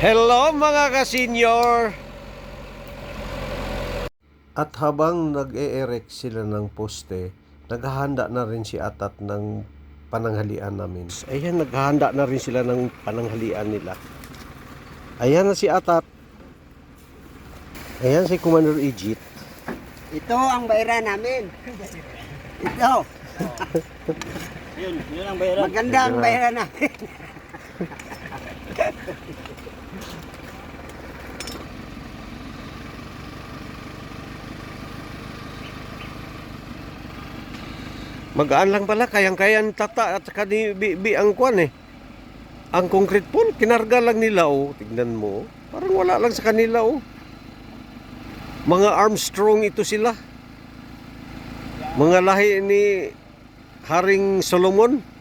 Hello mga ka-senior! At habang nag-e-erect sila ng poste, naghahanda na rin si Atat ng pananghalian namin. Ayan, naghahanda na rin sila ng pananghalian nila. Ayan na si Atat. Ayan si Commander Ejit. Ito ang bayran namin. Ito. Yun ang bayaran. Maganda ang bayran namin. Magaan lang pala, kayang-kaya ni Tata at saka ni Bibi ang kwan eh. Ang concrete pool, kinarga lang nila oh. Tignan mo, parang wala lang sa kanila oh. Mga Armstrong ito sila. Mga lahi ni Haring Solomon.